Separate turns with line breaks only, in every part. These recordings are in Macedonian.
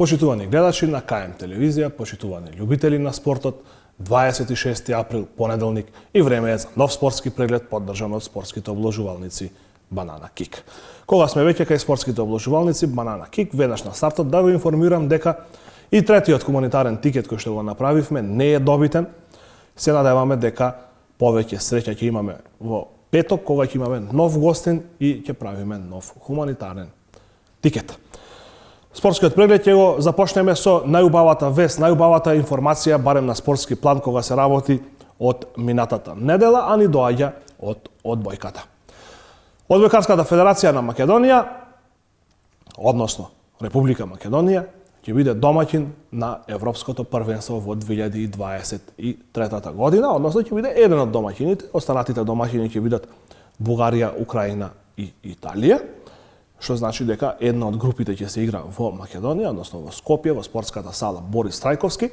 Почитувани гледачи на КМ телевизија, почитувани љубители на спортот, 26 април, понеделник, и време е за нов спортски преглед поддржан од спортските обложувалници Банана Кик. Кога сме веќе кај спортските обложувалници Банана Кик, веднаш на стартот да ви информирам дека и третиот хуманитарен тикет кој што го направивме не е добитен. Се надеваме дека повеќе среќа ќе имаме во петок, кога ќе имаме нов гостин и ќе правиме нов хуманитарен тикет. Спортскиот преглед ќе го започнеме со најубавата вест, најубавата информација, барем на спортски план, кога се работи од минатата недела, а ни доаѓа од одбојката. Одбојкарската федерација на Македонија, односно Република Македонија, ќе биде домаќин на Европското првенство во 2023 година, односно ќе биде еден од домаќините, останатите домаќини ќе бидат Бугарија, Украина и Италија, што значи дека една од групите ќе се игра во Македонија, односно во Скопје, во спортската сала Борис Трајковски.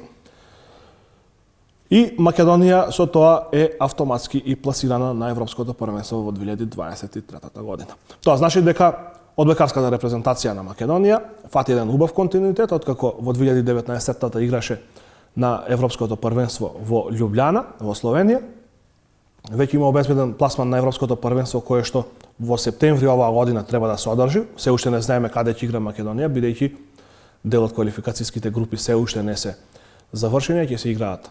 И Македонија со тоа е автоматски и пласирана на Европското првенство во 2023 година. Тоа значи дека одбојкарската репрезентација на Македонија фати еден убав континуитет, откако во 2019-та играше на Европското првенство во Љубљана, во Словенија. Веќе има обезбеден пласман на Европското првенство, кое што во септември оваа година треба да се одржи. Се уште не знаеме каде ќе игра Македонија, бидејќи дел од квалификацијските групи се уште не се завршени, ќе се играат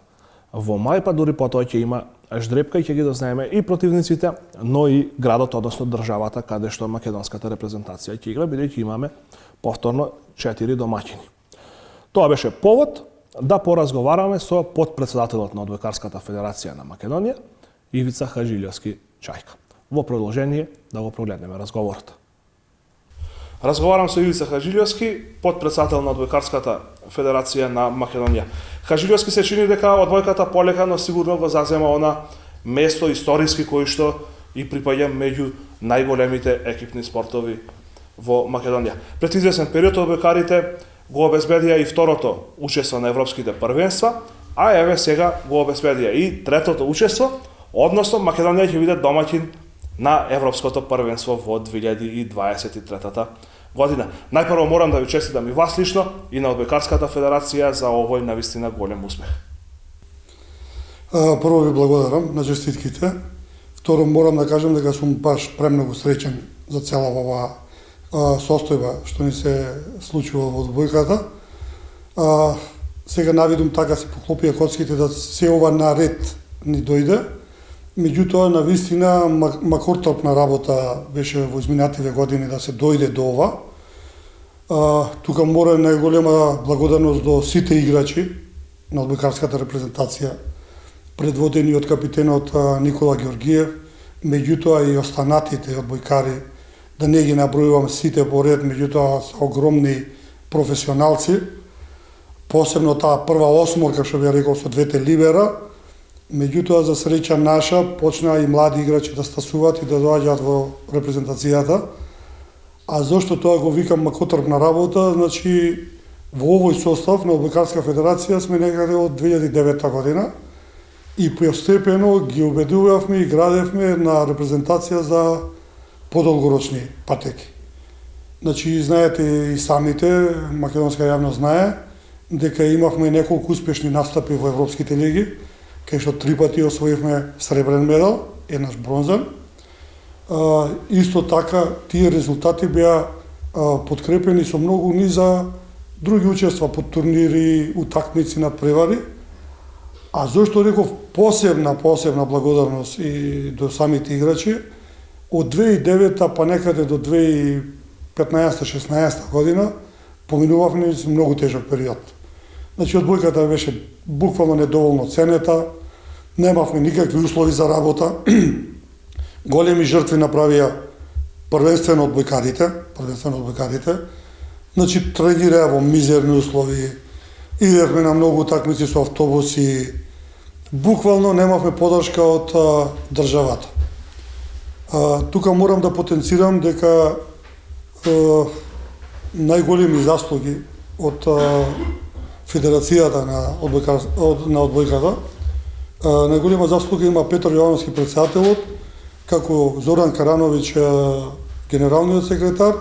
во мај, па дури потоа ќе има ждрепка и ќе ги дознаеме и противниците, но и градот, односно државата каде што македонската репрезентација ќе игра, бидејќи имаме повторно 4 домаќини. Тоа беше повод да поразговараме со потпредседателот на Одбојкарската федерација на Македонија, Ивица Хаджилјовски Чајка. Во продолжение да го прогледнеме разговорот. Разговарам со Ивица Хаджилјовски, потпредседател на Одбојкарската федерација на Македонија. Хаджилјовски се чини дека одбојката полека, но сигурно го зазема она место историски кој што и припаѓа меѓу најголемите екипни спортови во Македонија. Пред извесен период одбојкарите го обезбедија и второто учество на европските првенства, а еве сега го обезбедија и третото учество, односно Македонија ќе биде домаќин на Европското првенство во 2023 година. Најпрво морам да ви честитам и вас лично и на Одбојкарската федерација за овој навистина голем успех.
Прво ви благодарам на честитките. Второ морам да кажам дека сум баш премногу среќен за цела оваа состојба што ни се случува во одбојката. Сега навидум така се поклопија коцките да се ова наред ни дојде. Меѓутоа, навистина, макар трпна работа беше во изминативе години да се дојде до ова. Тука мора најголема благодарност до сите играчи на одбојкарската репрезентација, предводени од капитенот Никола Ѓоргиев, меѓутоа и останатите одбојкари, да не ги набројувам сите поред, меѓутоа се огромни професионалци, посебно таа прва осморка, што би рекол, со двете либера. Меѓутоа, за среќа наша, почнаа и млади играчи да стасуваат и да доаѓаат во репрезентацијата. А зошто тоа го викам макотрпна работа? Значи, во овој состав на Одбојкарска федерација сме некаде од 2009 година и постепено ги убедувавме и градевме една репрезентација за подолгорочни патеки. Значи, знаете и самите, македонска јавност знае, дека имавме неколку успешни настапи во европските лиги, кај што 3 пати освоивме сребрен медал, еднаш бронзен. Исто така, тие резултати беа подкрепени со многу низа други учества по турнири, утакмици, надпревари. А зошто реков посебна благодарност и до самите играчи, од 2009 па некаде до 2015-16 година поминувавме многу тежок период. Значи, одбојката беше буквално недоволно ценета, немавме никакви услови за работа, големи жртви направија првенствено одбојкарите, значи тренираа во мизерни услови, идевме на многу такмици со автобуси, буквално немавме поддршка од државата. Тука морам да потенцирам дека најголеми заслуги од Федерацијата на одбојката, најголема заслуга има Петар Јовановски председателот, како Зоран Карановиќ генералниот секретар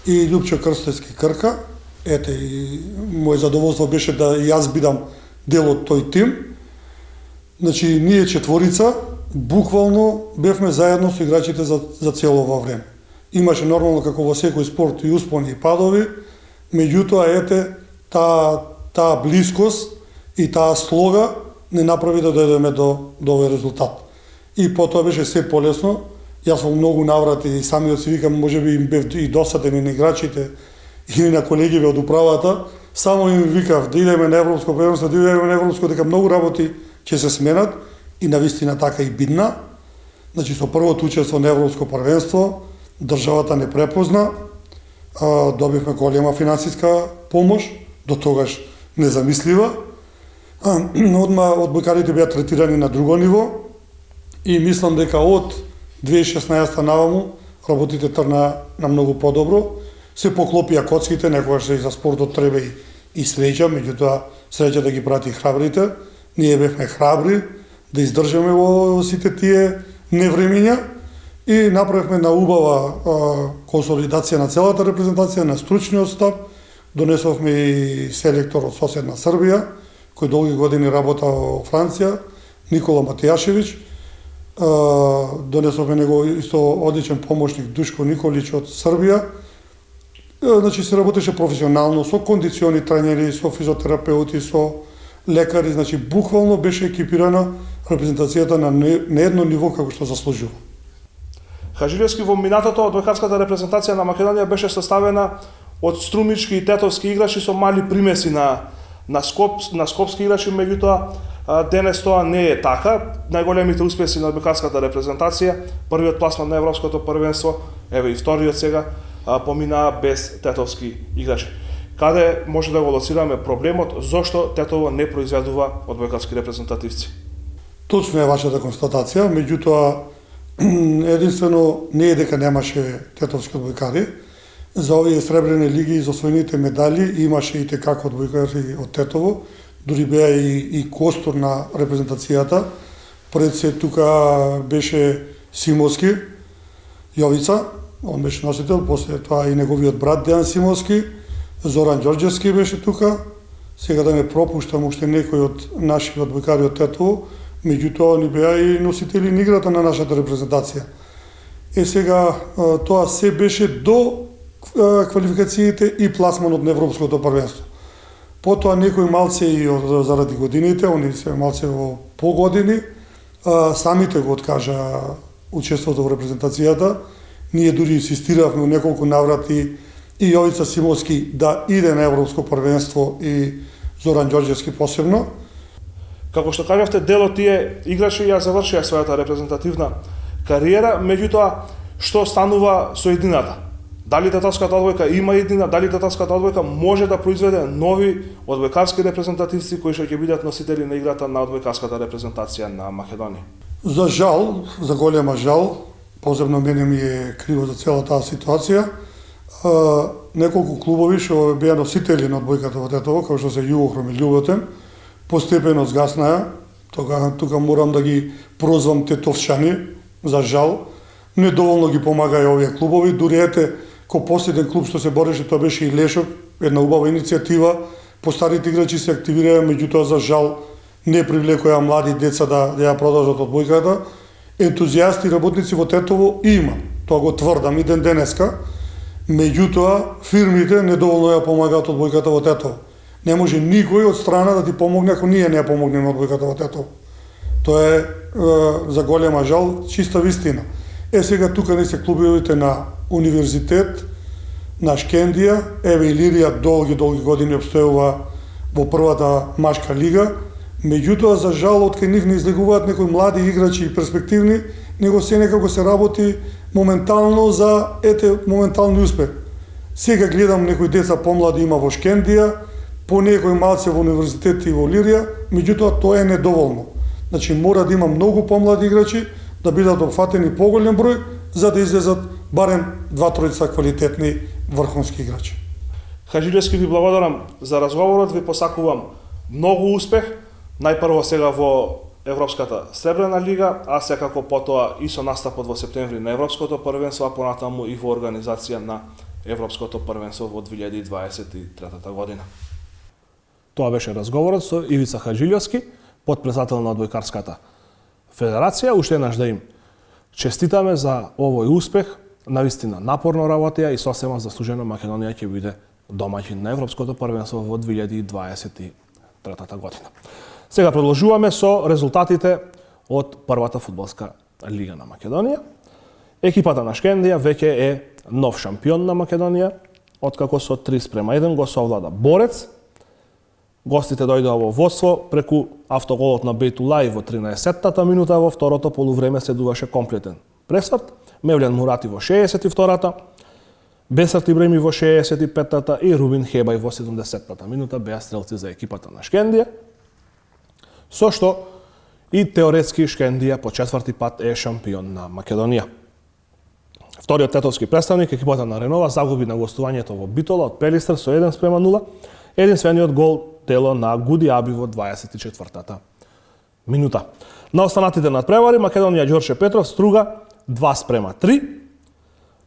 и Љупчо Крстевски Крка, ете, и моје задоволство беше да и јас бидам дел од тој тим. Значи, ние четворица, буквално бевме заедно со играчите за цело ова време. Имаше нормално како во секој спорт и успони и падови, меѓутоа ете таа блискост и таа слога не направи да дојдеме до овој резултат. И потоа беше се полесно. Јас во многу наврати и самиот си викам, можеби им бев и досаден и на играчите и на колегиве од управата, само им викав да идеме на европско првенство, да идеме на европско, дека многу работи ќе се сменат и навистина така и бидна. Значи со првото учество на европско првенство државата не препозна, добивме голема финансиска помош, до тогаш незамислива. Одма одбојкарите беа третирани на друго ниво и мислам дека од 2016 наваму работите тргна на многу подобро. Се поклопија коцките, некогаш и за спортот треба и среќа, меѓутоа среќа да ги прати храбрите. Ние бевме храбри да издржаме во сите тие невремиња и направивме на убава консолидација на целата репрезентација, на стручниот штаб. Донесовме и селектор од соседна Србија, кој долги години работа во Франција, Никола Матијашевиќ. Донесовме него исто одличен помошник Душко Николич од Србија. Значи се работеше професионално со кондициони тренери, со физиотерапеути, со лекари, значи буквално беше екипирана репрезентацијата на едно ниво како што заслужува.
Хажилевски во минатото одбојкарската репрезентација на Македонија беше составена од струмички и тетовски играчи со мали примеси на скопски играчи, меѓутоа денес тоа не е така. Најголемите успеси на одбојкарската репрезентација, првиот пласман на европското првенство, еве и вториот сега, поминаа без тетовски играчи. Каде може да го лоцираме проблемот, зошто Тетово не произведува одбојкарски репрезентативци?
Точно е вашата констатација, меѓутоа единствено не е дека немаше тетовски одбојкари. За овие сребрени лиги и за освоените медали имаше и текако одбојкари од Тетово, дури беа и костур на репрезентацијата. Пред се тука беше Симовски, Јовица, он беше носител, после тоа и неговиот брат Дејан Симовски, Зоран Ѓорѓевски беше тука. Сега да не пропуштам уште некој од нашите одбојкари од Тетово, меѓутоа ни беа и носители на играта на нашата репрезентација. Сега тоа се беше до квалификациите и пласманот на европското првенство. Потоа некои малце и заради годините, они се малце во погодини, самите го откажа учеството во репрезентацијата. Ние дури инсистиравме неколку наврати и Јовица Симовски да иде на европско првенство и Зоран Ѓорѓевски посебно.
Како што кажавте, дел од тие играчи ја завршија својата репрезентативна кариера, меѓутоа што станува со едината? Дали тетовската одбојка има едина, дали тетовската одбојка може да произведе нови одбојкарски репрезентативци кои што ќе бидат носители на играта на одбојкарската репрезентација на Македонија?
За жал, за голема жал, посебно мене ми е криво за цела таа ситуација, неколку клубови што беа носители на одбојката во Тетово, како што се Југохром и Љуботен, постепено згаснаа. Тука морам да ги прозвам тетовчани, за жал. Недоволно ги помагаја овие клубови, дури ете, ко последен клуб што се бореше, тоа беше и Лешок, една убава иницијатива, постарите играчи се активираа, меѓутоа за жал не привлекоја млади деца да ја продолжат одбојката. Ентузијасти работници во Тетово има, тоа го тврдам и ден денеска, меѓутоа фирмите недоволно ја помагаат одбојката во Тетово. Не може никој од страна да ти помогне ако ние не ја помогнеме одбојката во Тетово. Тоа е за голема жал, чиста вистина. Сега тука не се клубовите на Универзитет, на Шкендија, еве и Илирија долги години обстојува во првата машка лига, меѓутоа за жал од кај нив не излегуваат некои млади играчи и перспективни, него се некако се работи моментално за моментални успех. Сега гледам некои деца помлади има во Шкендија, по некој малце во Универзитет и во Илирија, меѓутоа тоа е недоволно. Значи мора да има многу помлади играчи, да бидат опфатени поголем број, за да излезат барем 2-3 квалитетни врховски играчи.
Хажилевски, ви благодарам за разговорот, ви посакувам многу успех, најпрво сега во Европската Сребрена лига, а секако потоа и со настапот во септември на Европското првенство, а понатаму и во организација на Европското првенство во 2023 година. Тоа беше разговорот со Ивица Хаджилјовски, потпредседател на Одбојкарската федерација. Уште еднаш да им честитаме за овој успех. Навистина напорно работеа и сосема заслужено Македонија ќе биде домаќин на Европското првенство во 2023 година. Сега продолжуваме со резултатите од првата фудбалска лига на Македонија. Екипата на Шкендија веќе е нов шампион на Македонија, откако со 3:1 го совлада Борец. Гостите дојдоа во водство преку автоголот на Бейтулај во 13-тата минута, во второто полувреме следуваше комплетен пресврт. Мевлјан Мурати во 62-та, Бесарт Ибраими во 65-та и Рубин Хебај во 70-та минута беа стрелци за екипата на Шкендија, со што и теоретски Шкендија по четврти пат е шампион на Македонија. Вториот тетовски представник, екипата на Ренова, загуби на гостувањето во Битола од Пелистер со 1:0. Единствениот гол дело на Гуди Аби во 24-та минута. На останатите надпревари Македонија Ѓорче Петров Струга 2:3,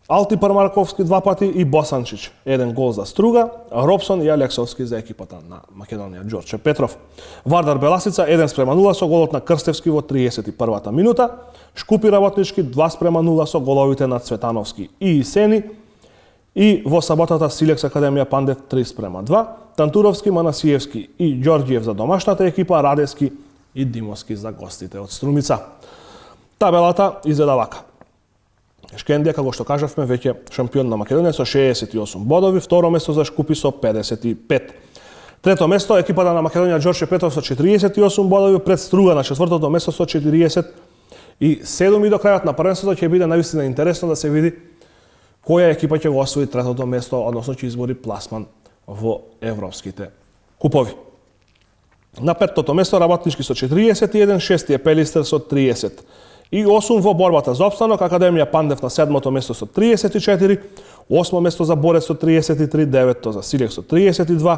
Алтипар Марковски 2 пати и Босанчич 1 гол за Струга, Робсон и Алексовски за екипата на Македонија Ѓорче Петров. Вардар Беласица 1:0 со голот на Крстевски во 31-та минута, Шкупи Работнички 2:0 со головите на Цветановски и Исени, и во саботата Силекс Академија Пандев 3:2, Тантуровски, Манасиевски и Ѓорѓиев за домашната екипа, Радески и Димовски за гостите од Струмица. Табелата изгледа вака. Шкендија, како што кажавме, веќе шампион на Македонија со 68 бодови, второ место за Шкупи со 55. Трето место екипата на Македонија Ѓорче Петров со 48 бодови, пред Струга на четвртото место со 47 и до крајот на првенството ќе биде навистина интересно да се види која екипа ќе го освои третото место, односно ќе избори пласман во европските купови. На петтото место Работнички со 41, шести е Пелистер со 30. И 8 во борбата за опстанок, Академија Пандев на седмото место со 34, 8 место за Борец со 33, 9 за Силек со 32,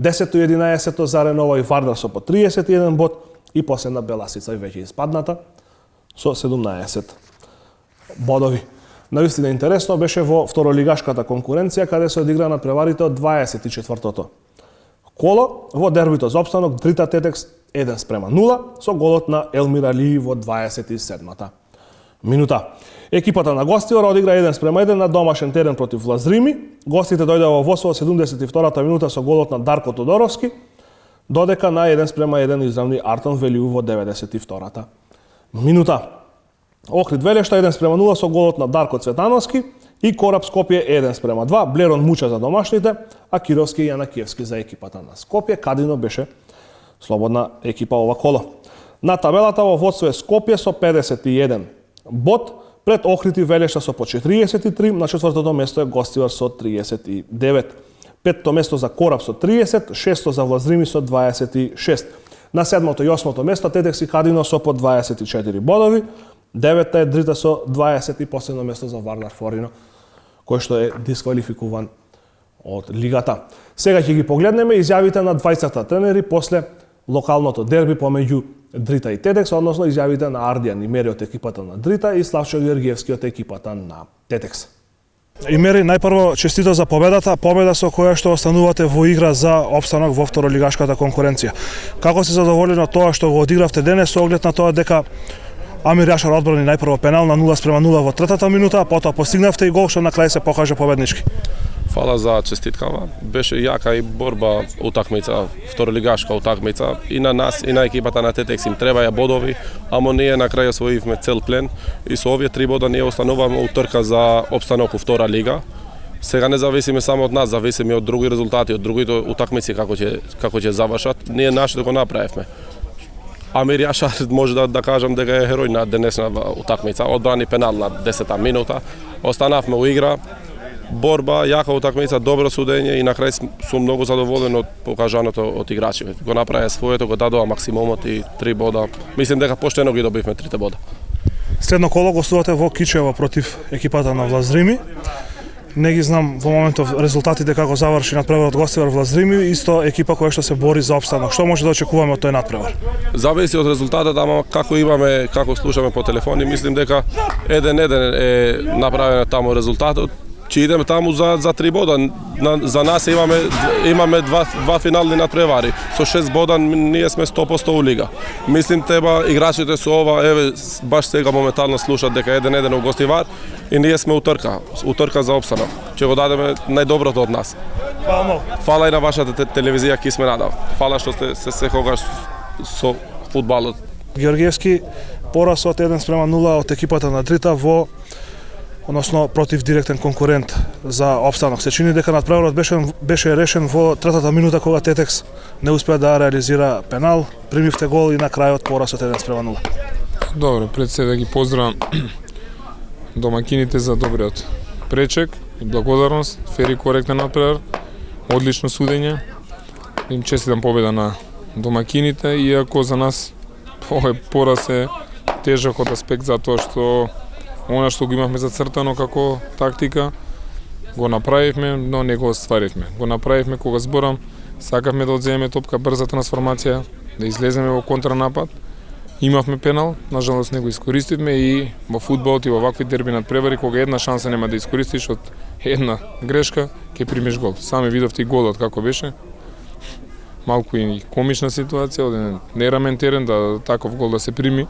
10 и 11 за Ренова и Вардар со по 31 бод и последна Беласица и веќе испадната со 17 бодови. Навистина интересно беше во второлигашката конкуренција, каде се одигра на преварите од 24-тото коло, во дербито за опстанок Дрита Тетекс 1:0 со голот на Елмир Алии во 27-та минута. Екипата на гостивар одигра 1:1 на домашен терен против Лазрими. Гостите дојдоа во водство во 72-та минута со голот на Дарко Тодоровски, додека на 1:1 изравни Артон Велиу во 92-та минута. Охрид Велешта 1:0 со голот на Дарко Цветановски и Кораб Скопје 1:2, Блерон Муча за домашните, а Кировски и Јанакиевски за екипата на Скопје. Кадино беше слободна екипа ова коло. На табелата во водство е Скопје со 51 бод, пред Охрид и Велешта со по 43, на четвртото место е Гостивар со 39. Петто место за Кораб со 30, шесто за Влазрими со 26. На седмото и осмото место Тетекс и Кадино со по 24 бодови, деветта е Дрита со 20 и последно место за Вардар Форино, кој што е дисквалификуван од лигата. Сега ќе ги погледнеме изјавите на двајцата тренери после локалното дерби помеѓу Дрита и Тетекс, односно изјавите на Ардијан Имери од екипата на Дрита и Славчо Георгиевски од екипата на Тетекс. Имери, најпрво честито за победата, победа со која што останувате во игра за опстанок во второлигашката конкуренција. Како се задоволени од тоа што го одигравте денес со оглед на тоа дека Амир Јашар одбрани најпрво пенал на 0:0 во третата минута, потоа постигнавте и гол што на крај се покаже победнички.
Фала за честиткава. Беше јака и борба утакмица, второлигашка утакмица и на нас и на екипата на Тетекс им требаја бодови, ама ние на крај освоивме цел плен и со овие 3 бода ние остануваме у трка за опстанок у втора лига. Сега не зависиме само од нас, зависиме од други резултати, од другите утакмици како ќе завршат. Ние нашето го направивме. Амир Јашар може да кажам дека е херој на денесна утакмица, одбрани пенал на 10-та минута, останавме у игра, борба, јака утакмица, добро судење и на крај сум многу задоволен од покажаното од играчите. Го направија своето, го дадоа максимумот и 3 бода. Мислим дека поштено ги добивме 3 бода.
Следно коло гостувате во Кичево против екипата на Влазрими. Не ги знам во моментов резултатите како заврши надпреварот Гостивар Влазрими, исто екипа која што се бори за опстанок. Што може да очекуваме од тој надпревар?
Зависи од резултатот, ама како слушаме по телефони, мислим дека 1-1 е направен таму резултатот. Ќе идеме таму за 3 бода. За нас имаме два финални надпревари. Со 6 бода ние сме 100% у лига. Мислим треба играчите со ова, еве баш сега моментално слушат дека 1-1 у гостивар и ние сме утрка за опстанок. Ќе го дадеме најдоброто од нас.
Фала многу.
Фала и на вашата телевизија Кисме Надав. Фала што сте се секогаш со фудбалот.
Георгиевски пораз од 1:0 од екипата на Дрита односно против директен конкурент за опстанок. Се чини дека надпреварот беше решен во третата минута кога Тетекс не успеа да реализира пенал, примивте гол и на крајот пораз од 1:0.
Добро, пред се да ги поздравам домакините за добриот пречек и благодарност, фер и коректен надпревар, одлично судење. Им честитам победа на домакините, иако за нас овој пораз е тежок од аспект затоа што она што го имавме зацртано како тактика го направивме, но не го остваривме. Го направивме кога зборам, сакавме да одземеме топка, брза трансформација, да излеземе во контранапад. Имавме пенал, нажалост не го искористивме и во фудбалот и во вакви дерби надпревари кога една шанса нема да искористиш од една грешка, ќе примиш гол. Сами видовте и голот како беше. Малку и комична ситуација, од нерамен терен да таков гол да се прими.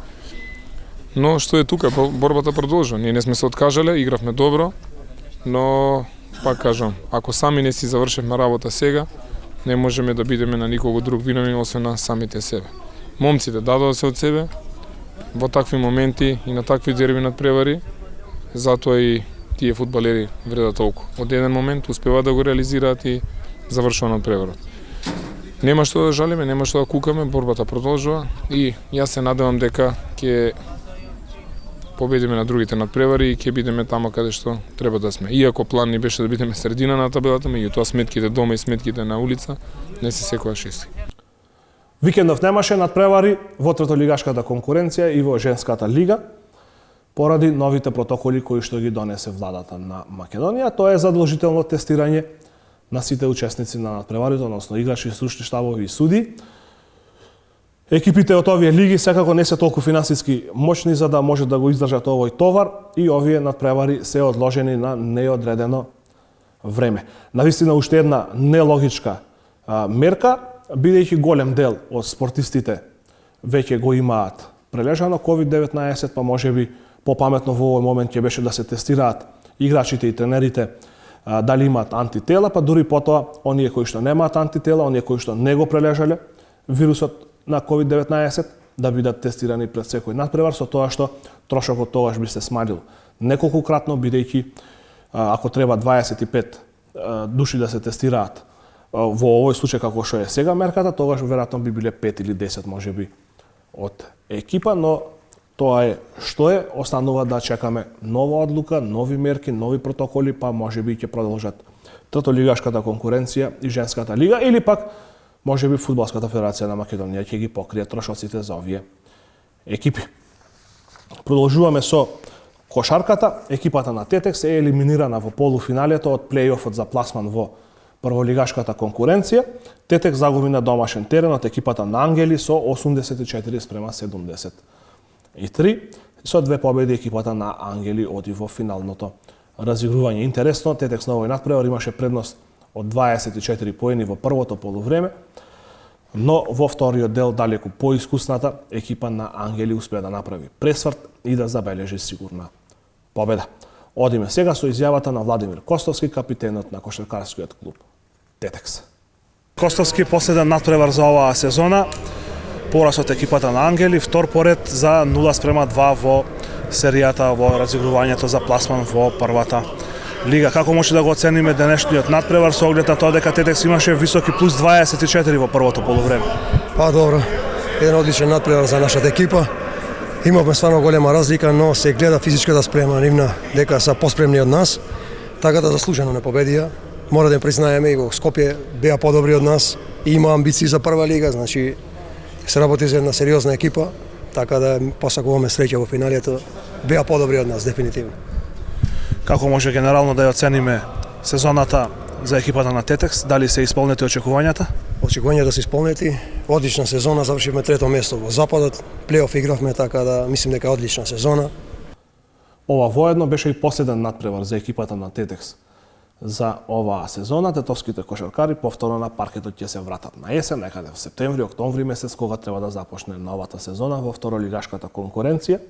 Но што е тука, борбата продолжува. Ние не сме се откажале, игравме добро, но пак кажам, ако сами не си завршевме работа сега, не можеме да бидеме на никого друг виновни освен на самите себе. Момците дадоа се од себе во такви моменти и на такви дерби надпревари, затоа и тие фудбалери вредат толку. Од еден момент успева да го реализираат и завршува надпреварот. Нема што да жалиме, нема што да кукаме, борбата продолжува и јас се надевам дека ќе победиме на другите надпревари и ќе бидеме тамо каде што треба да сме. Иако план ни беше да бидеме средина на табелата, меѓутоа сметките дома и сметките на улица не се секогаш исти.
Викендов немаше надпревари во третолигашката конкуренција и во женската лига поради новите протоколи кои што ги донесе владата на Македонија. Тоа е задолжително тестирање на сите учесници на надпреварите, односно играчи, стручни штабови и суди. Екипите од овие лиги секако не се толку финансиски моćни за да може да го издржат овој товар и овие надпревари се одложени на неодредено време. Навистина уште една нелогичка мерка, бидејќи голем дел од спортистите веќе го имаат прележано COVID-19, па можеби попаметно во овој момент ќе беше да се тестираат играчите и тренерите дали имаат антитела, па дури потоа оние кои што немаат антитела, оние кои што не го прележале вирусот на COVID-19 да бидат тестирани пред секој надпревар, со тоа што трошокот тогаш би се смадил неколкукратно, бидејќи ако треба 25 души да се тестираат во овој случај како што е сега мерката, тогаш веројатно би биле 5 или 10 можеби од екипа, но тоа е што е, останува да чекаме нова одлука, нови мерки, нови протоколи, па можеби ќе продолжат третолигашката конкуренција и женската лига или пак можеби Фудбалската федерација на Македонија ќе ги покрие трошоците за овие екипи. Продолжуваме со кошарката. Екипата на Тетекс е елиминирана во полуфиналето од плејофот за пласман во прволигашката конкуренција. Тетекс загуби на домашен терен од екипата на Ангели со 84-73. Со две победи екипата на Ангели оди во финалното разигрување. Интересно, Тетекс на овој надпревар имаше предност од 24 поени во првото полувреме, но во вториот дел далеку поискусната екипа на Ангели успеа да направи пресврт и да забележи сигурна победа. Одиме сега со изјавата на Владимир Костовски, капитенот на кошаркарскиот клуб Тетекс. Костовски, последен надпревар за оваа сезона, пораз од екипата на Ангели, втор поред за 0:2 во серијата во разигрувањето за пласман во првата лига. Како може да го оцениме денешниот надпревар со оглед на тоа дека Тетекс имаше високи плюс 24 во првото полувреме?
Па добро, еден одличен надпревар за нашата екипа. Имавме стварно голема разлика, но се гледа физичката спрема нивна дека се поспремни од нас, така да заслужено не победија. Мора да им признаеме и во Скопје беа подобри од нас и има амбиции за прва лига, значи се работи за една сериозна екипа, така да посакуваме среќа во финалето, беа подобри од нас дефинитивно.
Како може генерално да ја оцениме сезоната за екипата на Тетекс? Дали се исполнети очекувањата?
Очекувањата се исполнети. Одлична сезона, завршивме трето место во Западот, плейоф игравме, така да мислим дека одлична сезона.
Ова воедно беше и последен надпревар за екипата на Тетекс за оваа сезона. Тетовските кошаркари повторно на паркетот ќе се вратат на есен, некаде во септември, октомври месец, кога треба да започне новата сезона во второлигашката конкуренција.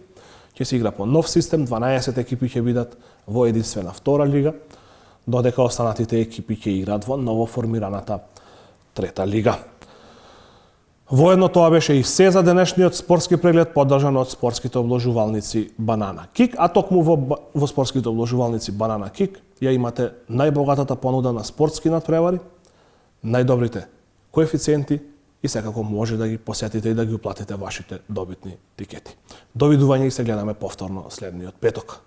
Ќе се игра по нов систем, 12 екипи ќе бидат во единствена втора лига, додека останатите екипи ќе играат во ново формираната трета лига. Воедно тоа беше и се за денешниот спортски преглед, поддржан од спортските обложувалници Банана Кик, а токму во спортските обложувалници Банана Кик ја имате најбогатата понуда на спортски надпревари, најдобрите коефициенти и секако може да ги посетите и да ги уплатите вашите добитни тикети. Довидување и се гледаме повторно следниот петок.